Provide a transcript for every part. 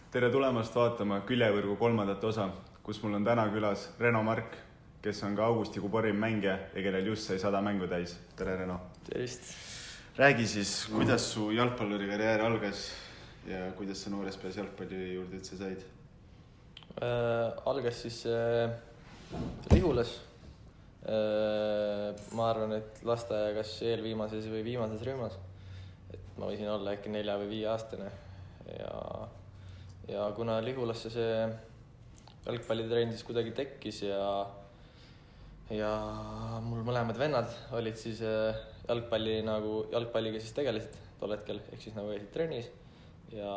Tere tulemast vaatama Küljevõrgu 3. osa, kus mul on täna külas Reno Mark, kes on ka augustikuu parim mängija ja kellel just sai 100 mängu täis. Tere, Reno! Tervist! Räägi siis, kuidas su jalgpalluri karjäär algas ja kuidas sa noores peas jalgpalli juurde üldse said? Algas siis Lihulas. Ma arvan, et lasteaia kas eelviimases või viimases rühmas. Et ma võisin olla äkki 4 või 5 aastane. Ja kuna Lihulasse see jalgpallitrenn siis kuidagi tekkis ja mul mõlemad vennad olid siis jalgpalliga siis tegelesid tol hetkel, ehk siis nagu käisid trennis ja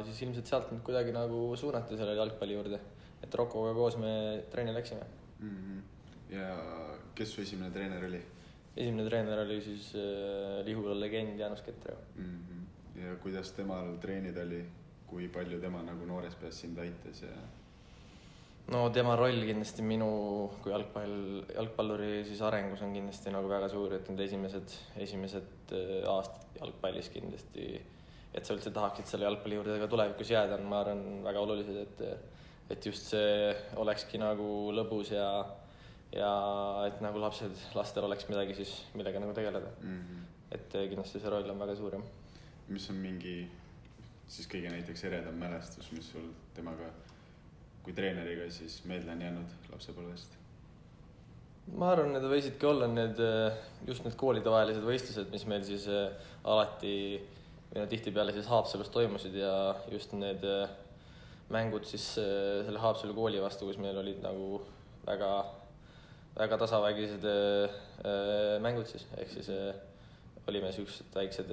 siis ilmselt sealt nüüd kuidagi nagu suunati selle jalgpalli juurde, et Rokoga koos me trenni läksime. Ja kes su esimene treener oli? Esimene treener oli siis Lihula legend Jaanus Ketreo. Ja kuidas temal treenida oli? Kui palju tema nagu noores peas sind aitas? No tema roll kindlasti minu kui jalgpalluri siis arengus on kindlasti nagu väga suur, et need esimesed aastad jalgpallis kindlasti, et sa üldse tahaksid selle jalgpalli juurde ka tulevikus jääda, on ma arvan väga olulised, et just see olekski nagu lõbus ja et nagu lastel oleks midagi siis, millega nagu tegeleda. Et kindlasti see roll on väga suur. Mis on mingi siis kõige näiteks eredam mälestus, mis sul temaga kui treeneriga siis meelde on jäänud lapsepõlvest? Ma arvan, need võisidki olla just need koolidevahelised võistlused, mis meil siis alati või tihtipeale siis Haapsalus toimusid ja just need mängud siis selle Haapsalu kooli vastu, kus meil olid nagu väga tasavägised mängud siis, ehk siis olime sellised väiksed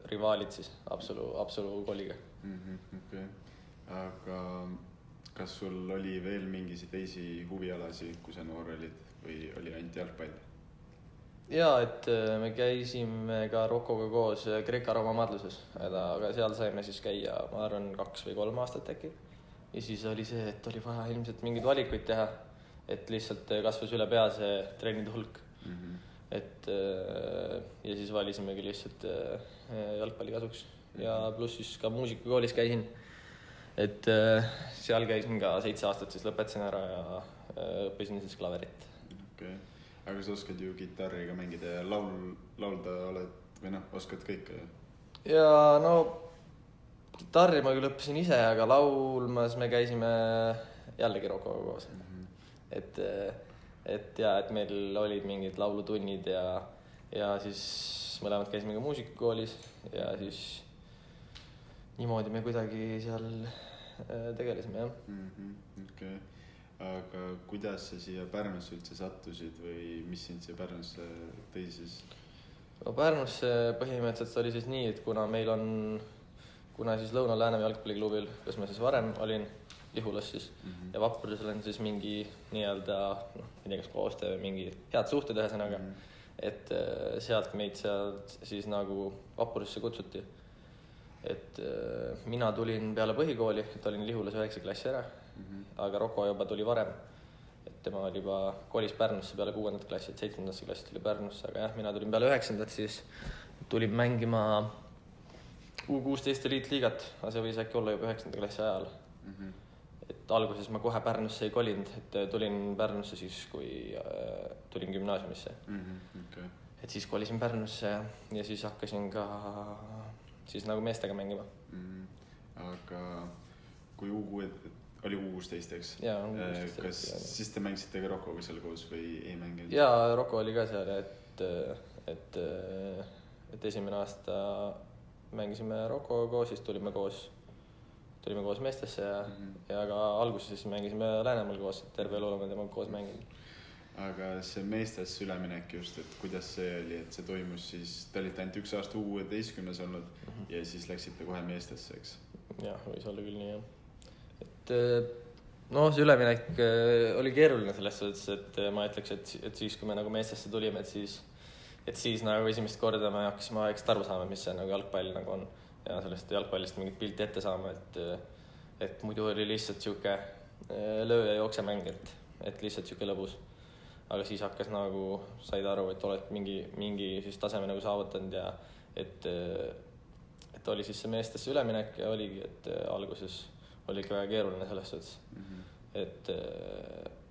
rivaalid siis Haapsalu kooliga. Okay. Aga kas sul oli veel mingisi teisi huvialasi, kui sa noor olid või oli ainult jalgpall? Jaa, et me käisime ka Rokoga koos Kreeka-Rooma madluses, aga seal saime siis käia, ma arvan, 2 või 3 aastat äkki. Ja siis oli see, et oli vaja ilmselt mingeid valikuid teha, et lihtsalt kasvas üle pea see treenide hulk. Ja siis valisimegi lihtsalt jalgpalli kasuks ja pluss siis ka muusikakoolis käisin, et seal käisin ka 7 aastat, siis lõpetasin ära ja õppisin siis klaverit. Okay. Aga sa oskad ju kitarriga mängida ja laulda oled või oskad kõike? Ja no kitarri ma küll õppisin ise, aga laulmas me käisime jällegi Rokoga koos. Et meil olid mingid laulutunnid ja siis mõlemad käisime ka muusikakoolis ja siis niimoodi me kuidagi seal tegelesime, jah. Okay. Aga kuidas sa siia Pärnusse üldse sattusid või mis sind siia Pärnusse tõi siis? No Pärnusse põhimõtteliselt oli siis nii, et kuna siis Lõuna-Läänemaa jalgpalliklubil, kus ma siis varem olin, Lihulas siis, ja Vaprusel on siis mingi nii-öelda, ei tea kas koostöö või mingi head suhted ühesõnaga, et sealt meid siis nagu Vaprusse kutsuti. Et mina tulin peale põhikooli, et olin Lihulas 9. klassi ära, aga Roko juba tuli varem, et tema oli juba kolis Pärnusse peale 6. klassi, et 7. klassi tuli Pärnusse, aga jah, mina tulin peale 9. siis tulin mängima U16 eliitliigat, aga see võis äkki olla juba 9. klassi ajal. Et alguses ma kohe Pärnusse ei kolinud, et tulin Pärnusse siis, kui tulin gümnaasiumisse. Okay. Et siis kolisin Pärnusse ja siis hakkasin ka siis nagu meestega mängima. Aga kui oli U16, eks? Jaa, U16. Kas siis te mängisite ka Rokoga seal koos või ei mänginud? Jaa, Roko oli ka seal, et esimene aasta mängisime Rokoga koos, siis tulime koos meestesse ja ka alguses mängisime Läänemaal koos, terve elu oleme temaga koos mänginud. Aga see meestesse üleminek just, et kuidas see oli, et see toimus siis, te olite ainult 1 aasta U16 olnud ja siis läksite kohe meestesse, eks? Jah, võis olla küll nii, jah. Et see üleminek oli keeruline selles suhtes, et ma ütleks, et siis, kui me nagu meestesse tulime, et siis nagu esimest korda me hakkasime aegast aru saama, mis see nagu jalgpall nagu on. Ja sellest jalgpallist mingit pilti ette saama, et muidu oli lihtsalt siuke löö ja jookse mäng, et lihtsalt siuke lõbus. Aga siis hakkas nagu, said aru, et oled mingi siis taseme nagu saavutanud ja et et oli siis see meestesse üleminek ja oligi, et alguses oli ikka väga keeruline selles suhtes.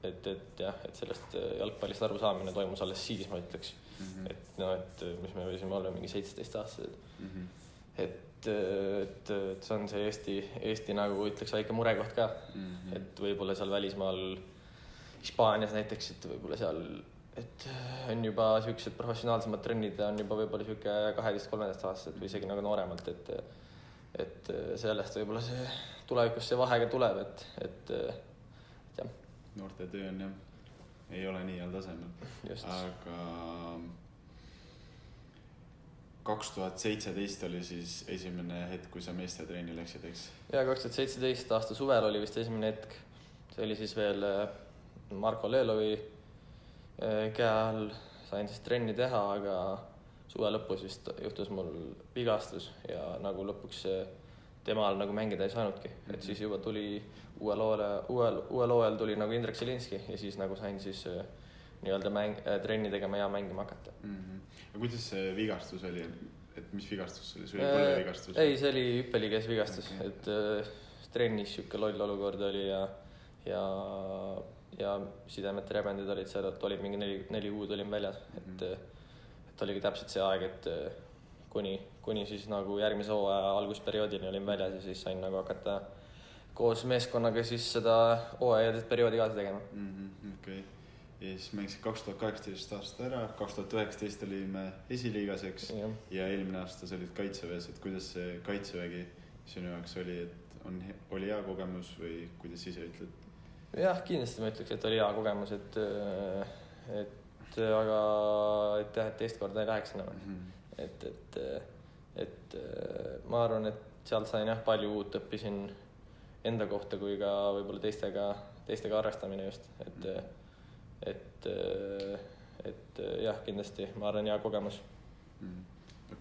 Et jah, et sellest jalgpallist aru saamine toimus alles siis, ma ütleks. Et no, et mis me võisime olla mingi 17 aastased. Et see on see Eesti nagu ütleks väike murekoht ka. Et võib-olla seal välismaal Hispaanias näiteks, et võib-olla seal, et on juba siuksed professionaalsemad trennid ja on juba võib-olla siuke 12-13 aastased või isegi nagu nooremalt, et sellest võib-olla see tulevikus see vahega tuleb, et jah. Noorte töö on jah, ei ole nii heal tasemel. Just. Aga 2017 oli siis esimene hetk, kui sa meestetreeni läksid, eks? Ja 2017 aasta suvel oli vist esimene hetk. See oli siis veel Marko Leelovi käe all, sain siis trenni teha, aga suve lõpus vist juhtus mul vigastus ja nagu lõpuks temal nagu mängida ei saanudki. Et siis juba tuli uuel hooajal tuli nagu Indrek Selinski ja siis nagu sain siis nii-öelda trenni tegema ja mängima hakata. Ja kuidas see vigastus oli? Et mis vigastus oli? See oli põlevigastus? Ei, see oli hüppeliges vigastus. Et trennis siuke loll olukord oli ja sidemete rebendid olid seal, et olid mingi 4 kuud olin väljas. Et oligi täpselt see aeg, et kuni siis nagu järgmise hooaja algusperioodini olin väljas ja siis sain nagu hakata koos meeskonnaga siis seda hooaja perioodi kaasa tegema. Okei. Ja siis mängisid 2018 aastat ära, 2019 olime esiliigas, eks? Ja eelmine aasta sa olid kaitseväes, et kuidas see kaitsevägi sinu jaoks oli, et oli hea kogemus või kuidas ise ütled? Jah, kindlasti ma ütleks, et oli hea kogemus, aga et teist korda ei läheks enam. Et ma arvan, et sealt sain jah palju uut, õppisin enda kohta kui ka võib-olla teistega arvestamine just, et jah, kindlasti ma arvan hea kogemus.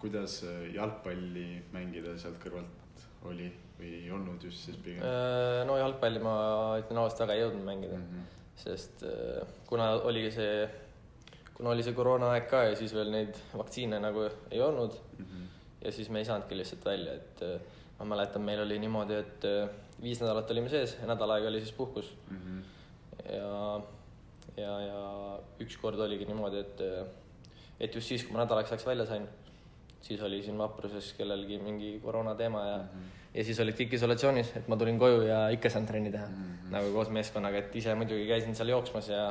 Kuidas jalgpalli mängida sealt kõrvalt oli või ei olnud just siis pigem? No jalgpalli ma ütlen ausalt väga ei jõudnud mängida, sest kuna oli see koroona aeg ka ja siis veel neid vaktsiine nagu ei olnud ja siis me ei saanudki lihtsalt välja, et ma mäletan, meil oli niimoodi, et 5 nädalat olime sees ja nädal aega oli siis puhkus. Ja üks kord oligi niimoodi, et just siis, kui ma nädalaks läks välja sain, siis oli siin Vapruses kellelgi mingi koroona teema ja siis olid kõik isolatsioonis, et ma tulin koju ja ikka saan trenni teha nagu koos meeskonnaga, et ise muidugi käisin seal jooksmas ja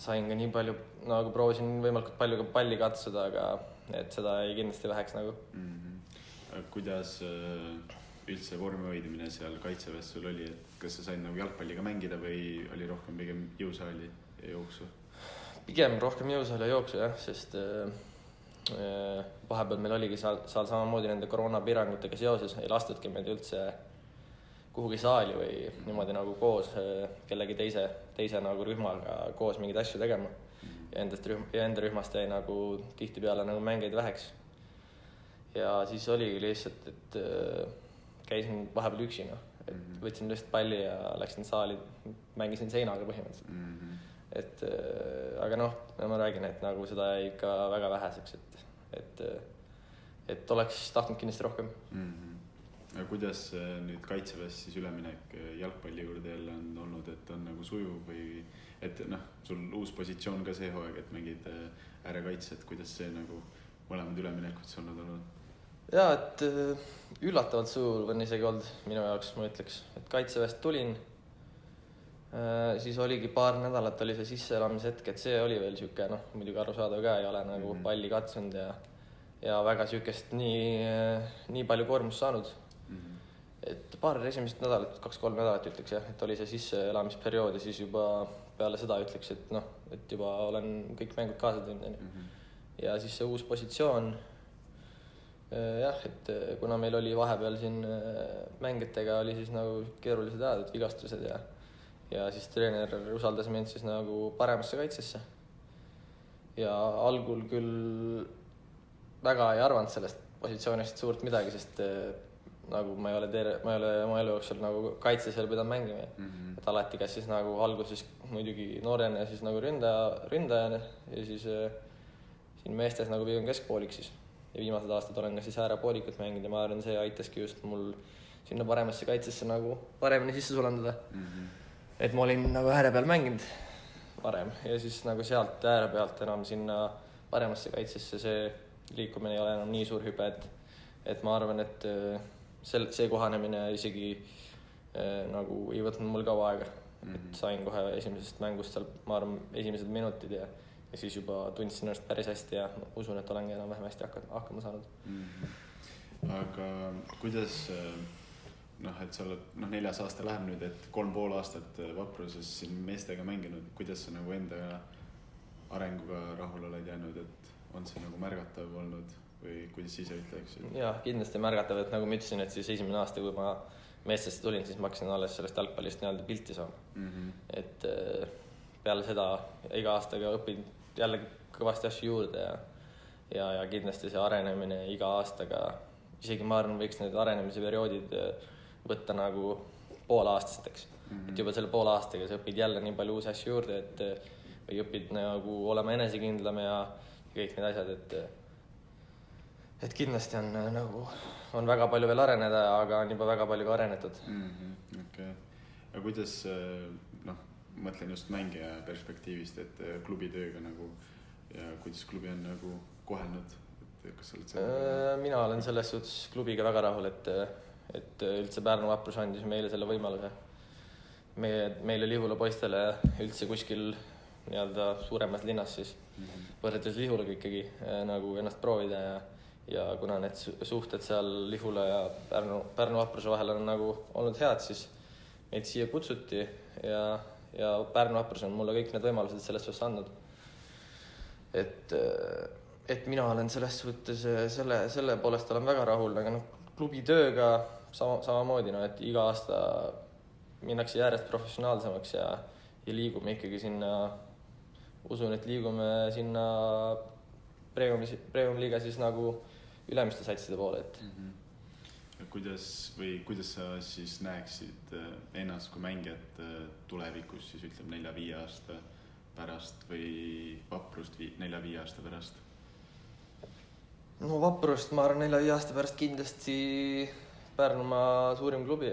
sain ka nii palju, nagu proovisin võimalikult palju ka palli katsuda, aga et seda ei kindlasti väheks nagu. Kuidas üldse vormi hoidmine seal kaitseväes sul oli, et kas sa said nagu jalgpalliga mängida või oli rohkem pigem jõusaali ja jooksu? Pigem rohkem jõusaali ja jooksu jah, sest vahepeal meil oligi seal samamoodi nende koroonapiirangutega seoses, ei lastudki meid üldse kuhugi saali või niimoodi nagu koos kellegi teise nagu rühmaga koos mingeid asju tegema ja enda rühmast jäi nagu tihtipeale nagu mängeid väheks. Ja siis oligi lihtsalt, et käisin vahepeal üksina, et võtsin lihtsalt palli ja läksin saali, mängisin seinaga põhimõtteliselt. Aga noh, ma räägin, et nagu seda jäi ikka väga väheseks, et oleks tahtnud kindlasti rohkem. Aga kuidas nüüd kaitseväes siis üleminek jalgpalli juurde jälle on olnud, et on nagu sujuv või et sul uus positsioon ka see hooaeg, et mängid äärekaitset, kuidas see nagu mõlemad üleminekud see olnud? Ja, et üllatavalt sujuv on isegi olnud minu jaoks, ma ütleks, et kaitseväest tulin, siis oligi paar nädalat oli see sisseelamishetk, et see oli veel siuke, muidugi arusaadav ka ei ole nagu palli katsunud ja väga siukest nii palju koormust saanud. Et paar esimest nädalat, 2-3 nädalat ütleks jah, et oli see sisseelamisperiood ja siis juba peale seda ütleks, et juba olen kõik mängud kaasa teinud. Ja siis see uus positsioon, jah, et kuna meil oli vahepeal siin mängijatega oli siis nagu keerulised ajad, vigastused ja siis treener usaldas mind siis nagu paremasse kaitsesse. Ja algul küll väga ei arvanud sellest positsioonist suurt midagi, sest nagu ma ei ole oma elu jooksul nagu kaitses veel pidanud mängima. Et alati kas siis nagu alguses muidugi noorena siis nagu ründajana ja siis siin meestes nagu pigem keskpooliks siis. ja viimased aastad olen ka siis äärepoolikut mänginud ja ma arvan, see aitaski just mul sinna paremasse kaitsesse nagu paremini sisse sulandada. Et ma olin nagu ääre peal mänginud varem ja siis nagu sealt ääre pealt enam sinna paremasse kaitsesse see liikumine ei ole enam nii suur hüpe, et ma arvan, et see kohanemine isegi nagu ei võtnud mul kaua aega. Et sain kohe esimesest mängust seal, ma arvan, esimesed minutid ja siis juba tundsin ennast päris hästi ja usun, et olengi enam-vähem hästi hakkama saanud. Aga kuidas, et sa oled 4. aasta läheb nüüd, et 3,5 aastat Vapruses siin meestega mänginud, kuidas sa nagu enda arenguga rahul oled jäänud, et on see nagu märgatav olnud või kuidas ise ütleksid? Jah, kindlasti märgatav, et nagu ma ütlesin, et siis esimene aasta, kui ma meestesse tulin, siis ma hakkasin alles sellest jalgpallist nii-öelda pilti saama. Et peale seda iga aastaga õpin jälle kõvasti asju juurde ja kindlasti see arenemine iga aastaga, isegi ma arvan, võiks need arenemise perioodid võtta nagu poolaastasteks. Et juba selle poole aastaga sa õpid jälle nii palju uusi asju juurde, või õpid nagu olema enesekindlam ja kõik need asjad, et kindlasti on väga palju veel areneda, aga on juba väga palju ka arenetud. Okay. Ja kuidas, mõtlen just mängija perspektiivist, et klubi tööga nagu ja kuidas klubi on nagu kohelnud, et kas sa oled selle? Mina olen selles suhtes klubiga väga rahul, et üldse Pärnu Vaprus andis meile selle võimaluse. Meile Lihula poistele üldse kuskil nii-öelda suuremas linnas siis võrredes Lihulaga ikkagi nagu ennast proovida ja kuna need suhted seal Lihula ja Pärnu Vapruse vahel on nagu olnud head, siis meid siia kutsuti ja Pärnu Vaprus on mulle kõik need võimalused selles suhtes andnud. Et mina olen selles suhtes selle poolest olen väga rahul, aga klubi tööga samamoodi, et iga aasta minnakse järjest professionaalsemaks ja liigume ikkagi sinna, usun, et liigume sinna Premium liiga siis nagu ülemiste satside poole, et kuidas sa siis näeksid ennast kui mängijat tulevikus, siis ütleb 4-5 aasta pärast või Vaprust 4-5 aasta pärast? No Vaprust ma arvan 4-5 aasta pärast kindlasti Pärnumaa suurim klubi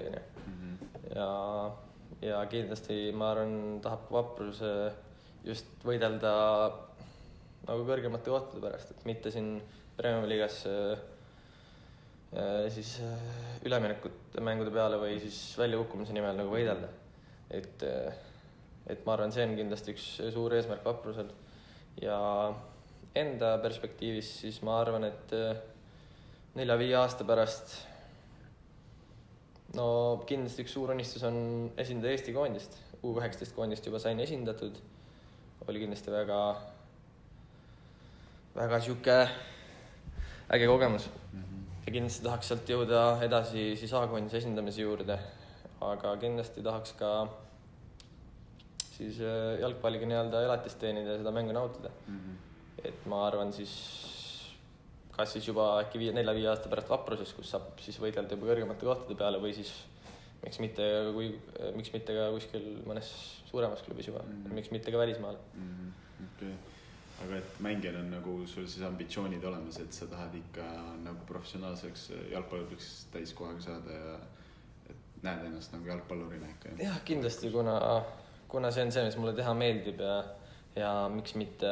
ja kindlasti ma arvan tahab Vaprus just võidelda nagu kõrgemate kohtade pärast, et mitte siin Premium liigas siis üleminekute mängude peale või siis väljahukkumise nimel nagu võidelda. Et ma arvan, see on kindlasti üks suur eesmärk Vaprusel ja enda perspektiivis siis ma arvan, et 4-5 aasta pärast kindlasti üks suur unistus on esindada Eesti koondist. U19 koondist juba sain esindatud. Oli kindlasti väga siuke äge kogemus. Ja kindlasti tahaks sealt jõuda edasi siis A-koondise esindamise juurde, aga kindlasti tahaks ka siis jalgpalliga nii-öelda elatist teenida ja seda mängu nautida. Et ma arvan siis kas siis juba äkki 4-5 aasta pärast Vapruses, kus saab siis võidelda juba kõrgemate kohtade peale või siis miks mitte ka kuskil mõnes suuremas klubis juba, miks mitte ka välismaal. Okay. Aga et mängijal on nagu sul siis ambitsioonid olemas, et sa tahad ikka nagu professionaalseks jalgpalluriks täiskohaga saada ja et näed ennast nagu jalgpallurina ikka? Jah, kindlasti, kuna see on see, mis mulle teha meeldib ja miks mitte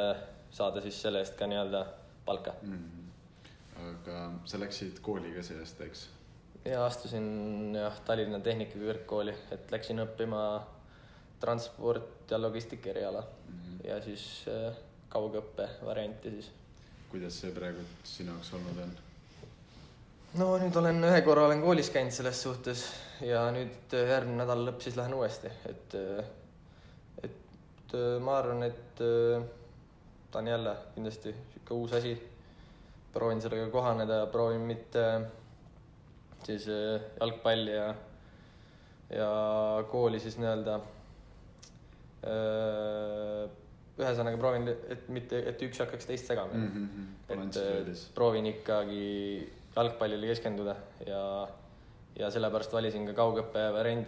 saada siis selle eest ka nii-öelda palka. Aga sa läksid kooli ka see aasta, eks? Ja astusin Tallinna Tehnika kõrgkooli, et läksin õppima transport ja logistika eriala ja siis kaugõppe varianti siis. Kuidas see praegu sinu jaoks olnud on? No nüüd ühe korra olen koolis käinud selles suhtes ja nüüd järgmine nädal lõpp siis lähen uuesti, et ma arvan, et ta on jälle kindlasti siuke uus asi. Proovin sellega kohaneda ja proovin mitte siis jalgpalli ja kooli siis nii-öelda ühesõnaga proovin, et üks hakkaks teist segama. Et proovin ikkagi jalgpallile keskenduda ja sellepärast valisin ka kaugõppe variandi,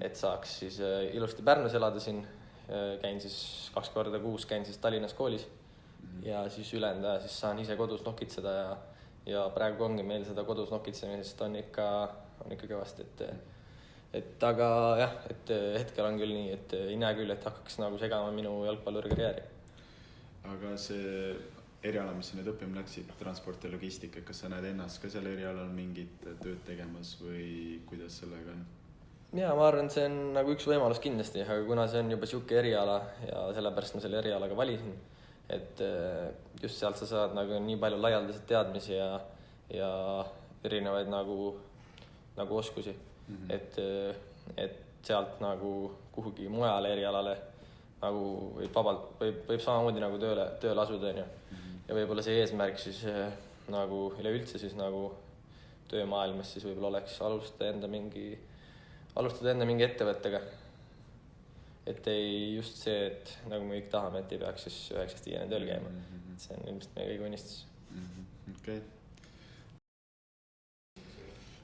et saaks siis ilusti Pärnus elada siin. Käin siis 2 korda kuus, käin siis Tallinnas koolis ja siis ülenda, siis saan ise kodus nokitseda ja praegu ongi meil seda kodus nokitsemisest on ikka kõvasti, et aga jah, et hetkel on küll nii, et ei näe küll, et hakkaks nagu segama minu jalgpallurikarjääri. Aga see eriala, mis sa nüüd õppima läksid, transport ja logistika, kas sa näed ennast ka selle erialal mingit tööd tegemas või kuidas sellega on? Jaa, ma arvan, see on nagu üks võimalus kindlasti, aga kuna see on juba siuke eriala ja sellepärast ma selle eriala ka valisin, et just sealt sa saad nagu nii palju laialdaselt teadmisi ja erinevaid nagu oskusi, et sealt nagu kuhugi mujale erialale nagu võib samamoodi nagu tööle asuda, onju. Ja võib-olla see eesmärk siis nagu üleüldse siis nagu töömaailmas siis võib-olla oleks alustada enda mingi ettevõttega. Et ei just see, et nagu me kõik tahame, et ei peaks siis 9-5 tööl käima. Et see on ilmselt meie kõige unistus. Okei.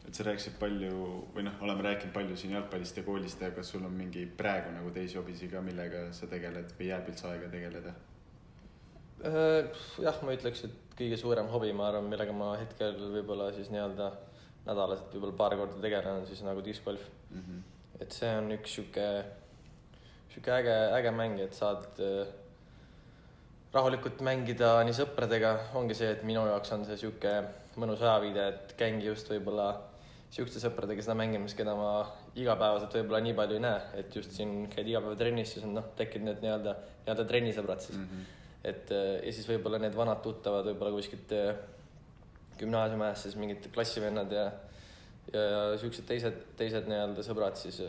Et sa rääkisid palju, või oleme rääkinud palju siin jalgpallist ja koolist, ja kas sul on mingi praegu nagu teisi hobisi ka, millega sa tegeled või jääb üldse aega tegeleda? Jah, ma ütleks, et kõige suurem hobi, ma arvan, millega ma hetkel võib-olla siis nii-öelda nädalaselt võib-olla paar korda tegelen, on siis nagu discgolf. Et see on üks siuke äge mäng, et saad rahulikult mängida nii sõpradega. Ongi see, et minu jaoks on see siuke mõnus ajaviide, et käingi just võib-olla siukeste sõpradega seda mängimas, keda ma igapäevaselt võib-olla nii palju ei näe, et just siin käid igapäeva trennis, siis on tekkinud need nii-öelda trennisõbrad siis. Et ja siis võib-olla need vanad tuttavad võib-olla kuskilt gümnaasiumiajast siis mingid klassivennad ja siuksed teised nii-öelda sõbrad siis,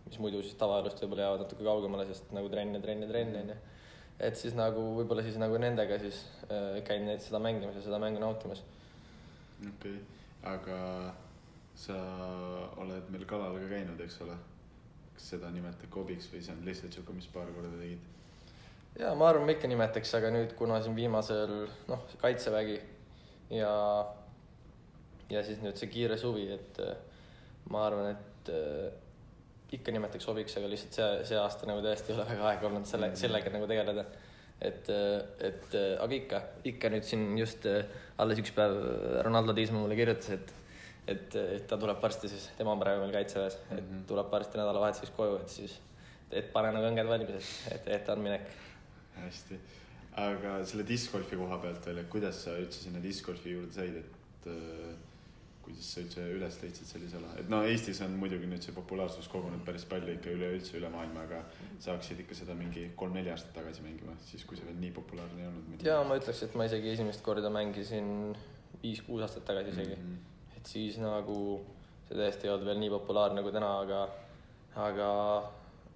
mis muidu siis tavaelust võib-olla jäävad natuke kaugemale, sest nagu trenn. Et siis nagu võib-olla siis nagu nendega siis käin neid seda mängimas ja seda mängu nautimas. Okei, aga sa oled meil kalal ka käinud, eks ole? Kas seda nimetab hobiks või see on lihtsalt siuke, mis paar korda tegid? Jaa, ma arvan, ma ikka nimetaks, aga nüüd kuna siin viimasel kaitsevägi ja siis nüüd see kiire suvi, et ma arvan, et ikka nimetaks hobiks, aga lihtsalt see aasta nagu tõesti ei ole väga aega olnud sellega nagu tegeleda. Aga ikka nüüd siin just alles üks päev Ronaldo Tiisma mulle kirjutas, et ta tuleb varsti siis, tema on praegu meil kaitseväes, et tuleb varsti nädalavahetuseks koju, et siis pane nagu õnged valmis, et on minek. Hästi, aga selle discgolfi koha pealt veel, kuidas sa üldse sinna discgolfi juurde said, et kuidas sa üldse üles leidsid sellise ala? Et Eestis on muidugi nüüd see populaarsus kogunud päris palju ikka üle maailma, aga sa hakkasid ikka seda mingi 3-4 aastat tagasi mängima, siis kui see veel nii populaarne ei olnud. Jaa, ma ütleks, et ma isegi esimest korda mängisin 5-6 aastat tagasi isegi. Et siis nagu see tõesti ei olnud veel nii populaarne kui täna,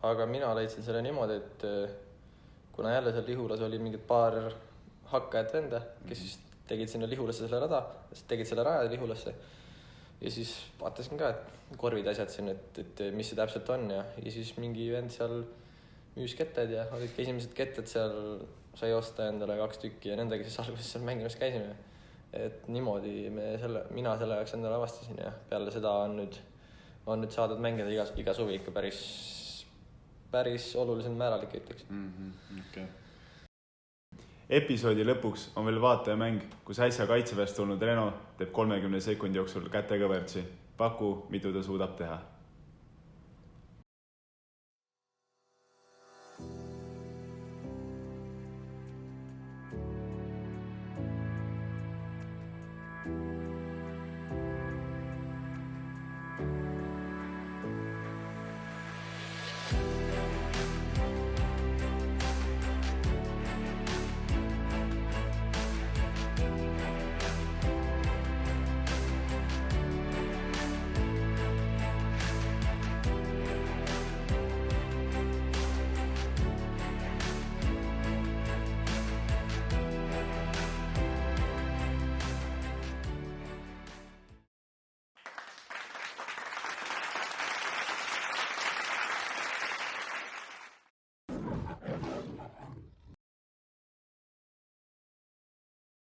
aga mina leidsin selle niimoodi, et kuna jälle seal Lihulas oli mingid paar hakkajat venda, kes siis tegid sinna Lihulasse selle rada, tegid selle raja Lihulasse ja siis vaatasin ka, et korvid asjad siin, et mis see täpselt on ja siis mingi vend seal müüs ketted ja olidki esimesed ketted seal, sai osta endale 2 tükki ja nendega siis alguses seal mängimas käisime. Et niimoodi mina selle jaoks endale avastasin ja peale seda on nüüd saadud mängida iga suvi ikka päris olulisel määral ikka ütleks. Okay. Episoodi lõpuks on veel vaatajamäng, kus äsja kaitseväest tulnud Reno teeb 30 sekundi jooksul kätekõvertsi. Paku, mitu ta suudab teha?